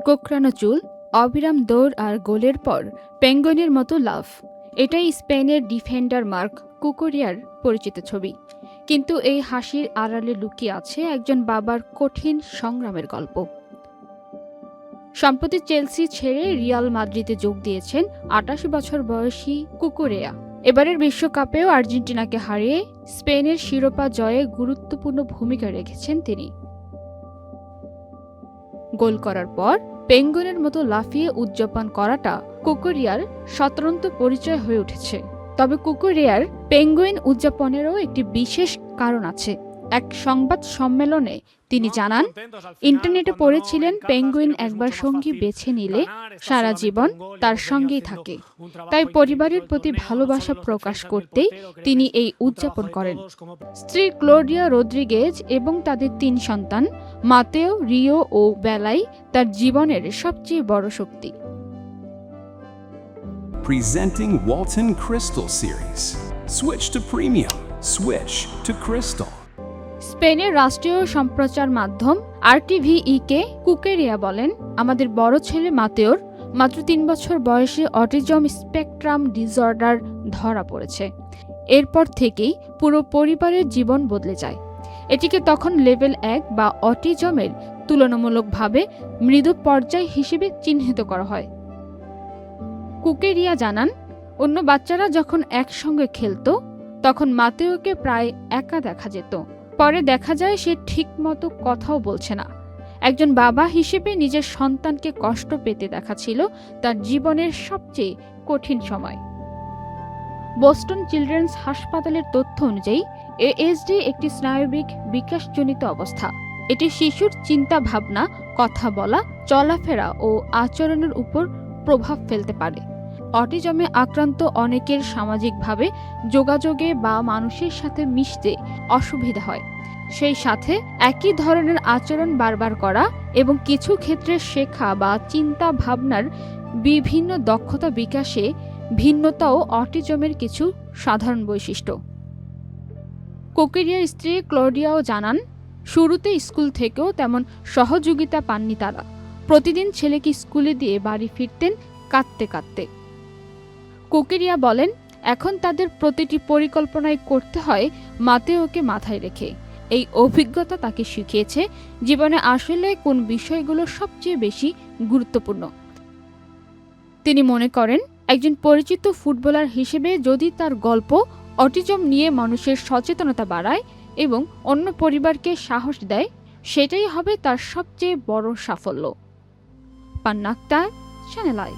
কোঁকড়ানো চুল, অবিরাম দৌড় আর গোলের পর পেঙ্গুইনের মতো লাফ, এটাই স্পেনের ডিফেন্ডার মার্ক কুকুরিয়ার পরিচিত ছবি। কিন্তু এই হাসির আড়ালে লুকিয়ে আছে একজন বাবার কঠিন সংগ্রামের গল্প। সম্প্রতি চেলসি ছেড়ে রিয়াল মাদ্রিদে যোগ দিয়েছেন ২৮ বছর বয়সী কুকুরেয়া। এবারের বিশ্বকাপেও আর্জেন্টিনাকে হারিয়ে স্পেনের শিরোপা জয়ে গুরুত্বপূর্ণ ভূমিকা রেখেছেন তিনি। গোল করার পর পেঙ্গুইনের মতো লাফিয়ে উদযাপন করাটা কুকুরিয়ার স্বতন্ত্র পরিচয় হয়ে উঠেছে। তবে কুকুরিয়ার পেঙ্গুইন উদযাপনেরও একটি বিশেষ কারণ আছে। এক সংবাদ সম্মেলনে তিনি জানান, ইন্টারনেটে পড়েছিলেন পেঙ্গুইন একবার সঙ্গী বেছে নিলে সারা জীবন তার সঙ্গেই থাকে, তাই পরিবারের প্রতি ভালোবাসা প্রকাশ করতেই তিনি এই উদযাপন করেন। স্ত্রী ক্লোডিয়া রদ্রিগেজ এবং তাদের ৩ সন্তান মাতেও, রিও ও বেলাই তার জীবনের সবচেয়ে বড় শক্তি। Presenting Walton Crystal Series. Switch to premium. Switch to Crystal. স্পেনের রাষ্ট্রীয় সম্প্রচার মাধ্যম আরটিভিই-কে কুকুরেয়া বলেন, আমাদের বড় ছেলে মাতেওর মাত্র ৩ বছর বয়সে অটিজম স্পেকট্রাম ডিসঅর্ডার ধরা পড়েছে। এরপর থেকেই পুরো পরিবারের জীবন বদলে যায়। এটিকে তখন লেভেল ১ বা অটিজমের তুলনামূলকভাবে মৃদু পর্যায় হিসেবে চিহ্নিত করা হয়। কুকুরেয়া জানান, অন্য বাচ্চারা যখন একসঙ্গে খেলত তখন মাতেওকে প্রায় একা দেখা যেত। পরে দেখা যায় সে ঠিকমতো কথাও বলছে না। একজন বাবা হিসেবে নিজের সন্তানকে কষ্ট পেতে দেখা ছিল তার জীবনের সবচেয়ে কঠিন সময়। বোস্টন চিলড্রেন্স হাসপাতালের তথ্য অনুযায়ী এএসডি একটি স্নায়বিক বিকাশজনিত অবস্থা। এটি শিশুর চিন্তা ভাবনা, কথা বলা, চলাফেরা ও আচরণের উপর প্রভাব ফেলতে পারে। অটিজমে আক্রান্ত অনেকের সামাজিকভাবে যোগাযোগে বা মানুষের সাথে মিশতে অসুবিধা হয়। সেই সাথে একই ধরনের আচরণ বারবার করা এবং কিছু ক্ষেত্রে শেখা বা চিন্তা ভাবনার বিভিন্ন দক্ষতা বিকাশে ভিন্নতাও অটিজমের কিছু সাধারণ বৈশিষ্ট্য। কুকুরিয়ার স্ত্রী ক্লোডিয়াও জানান, শুরুতে স্কুল থেকেও তেমন সহযোগিতা পাননি তারা। প্রতিদিন ছেলেকে স্কুলে দিয়ে বাড়ি ফিরতেন কাঁদতে কাঁদতে। কুকুরিয়া বলেন, এখন তাদের প্রতিটি পরিকল্পনায় করতে হয় মাতেওকে মাথায় রেখে। এই অভিজ্ঞতা তাকে শিখিয়েছে জীবনে আসলে কোন বিষয়গুলো সবচেয়ে বেশি গুরুত্বপূর্ণ। তিনি মনে করেন, একজন পরিচিত ফুটবলার হিসেবে যদি তার গল্প অটিজম নিয়ে মানুষের সচেতনতা বাড়ায় এবং অন্য পরিবারকে সাহস দেয়, সেটাই হবে তার সবচেয়ে বড় সাফল্য। পান্না আক্তার, চ্যানেল আই।